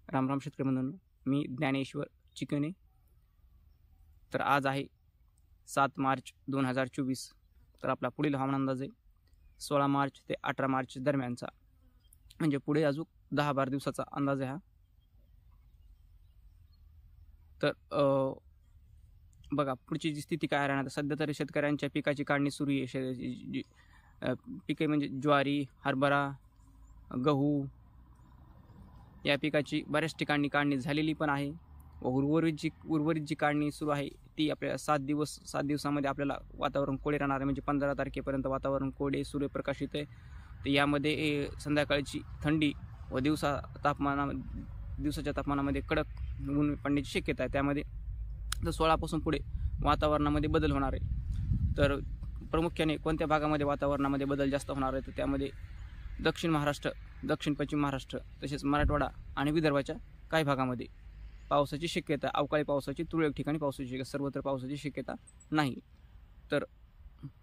रामराम शेतकरी बंधूंनो, मी ज्ञानेश्वर चिकणे. तर आज आहे 7 मार्च 2024. तर आपला पुढील हवामान अंदाज आहे 16 मार्च ते 18 मार्च दरम्यानचा, म्हणजे पुढे अजून 10-12 दिवसाचा अंदाज आहे हा. तर बघा पुढची जी स्थिती काय राहणार. सध्या तरी शेतकऱ्यांच्या पिकाची काढणी सुरू आहे. पिके म्हणजे ज्वारी, हरभरा, गहू या पिकाची बऱ्याच ठिकाणी काढणी झालेली पण आहे व उर्वरित जी काढणी सुरू आहे ती आपल्याला 7 दिवसामध्ये आपल्याला वातावरण कोरडे राहणार आहे. म्हणजे 15 तारखेपर्यंत वातावरण कोरडे, सूर्यप्रकाशित आहे. तर यामध्ये संध्याकाळची थंडी व दिवसाच्या तापमानामध्ये कडक ऊन पडण्याची शक्यता आहे. त्यामध्ये तर 16 पासून पुढे वातावरणामध्ये बदल होणार आहे. तर प्रामुख्याने कोणत्या भागामध्ये वातावरणामध्ये बदल जास्त होणार आहे, तर त्यामध्ये दक्षिण महाराष्ट्र, दक्षिण पश्चिम महाराष्ट्र तसेच मराठवाडा आणि विदर्भाच्या काही भागामध्ये पावसाची शक्यता, अवकाळी पावसाची, तुरळक ठिकाणी पावसाची शक्यता, सर्वत्र पावसाची शक्यता नाही. तर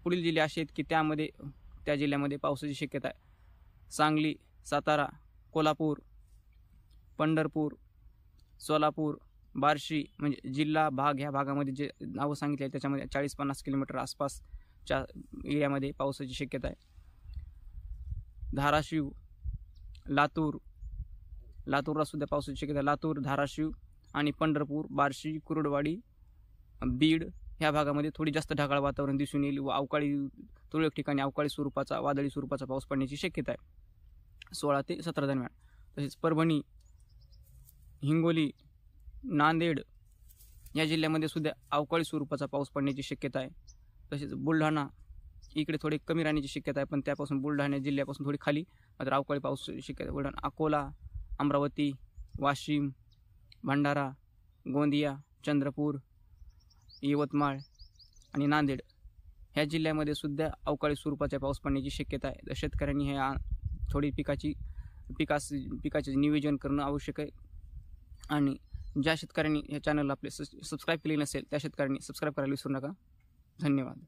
पुढील जिल्हे असे आहेत की त्या जिल्ह्यामध्ये पावसाची शक्यता आहे. सांगली, सातारा, कोल्हापूर, पंढरपूर, सोलापूर, बार्शी म्हणजे जिल्हा भाग ह्या भागामध्ये जे नावं सांगितले आहेत त्याच्यामध्ये 40-50 किलोमीटर आसपासच्या एरियामध्ये पावसाची शक्यता आहे. धाराशिव, लातूरला सुद्धा पावसाची शक्यता आहे. लातूर, धाराशिव आणि पंढरपूर, बार्शी, कुर्डवाडी, बीड ह्या भागामध्ये थोडी जास्त ढगाळ वातावरण दिसून येईल व तुरळक ठिकाणी अवकाळी स्वरूपाचा, वादळी स्वरूपाचा पाऊस पडण्याची शक्यता आहे 16 ते 17 दरम्यान. तसेच परभणी, हिंगोली, नांदेड या जिल्ह्यामध्ये सुद्धा अवकाळी स्वरूपाचा पाऊस पडण्याची शक्यता आहे. तसेच बुलढाणा इकडे थोडी कमी राहण्याची शक्यता आहे, पण त्यापासून बुलढाणा जिल्ह्यापासून थोडी खाली मात्र अवकाळी पाऊस शक्यता आहे. बुलढाणा, अकोला, अमरावती, वाशिम, भंडारा, गोंदिया, चंद्रपूर, यवतमाळ आणि नांदेड ह्या जिल्ह्यामध्ये सुद्धा अवकाळी स्वरूपाचा पाऊस पडण्याची शक्यता आहे. तर शेतकऱ्यांनी हे थोडी पिकाचे नियोजन करणं आवश्यक आहे. आणि ज्या शेतकऱ्यांनी या चॅनलला आपले सबस्क्राईब केले नसेल त्या शेतकऱ्यांनी सबस्क्राईब करायला विसरू नका. धन्यवाद.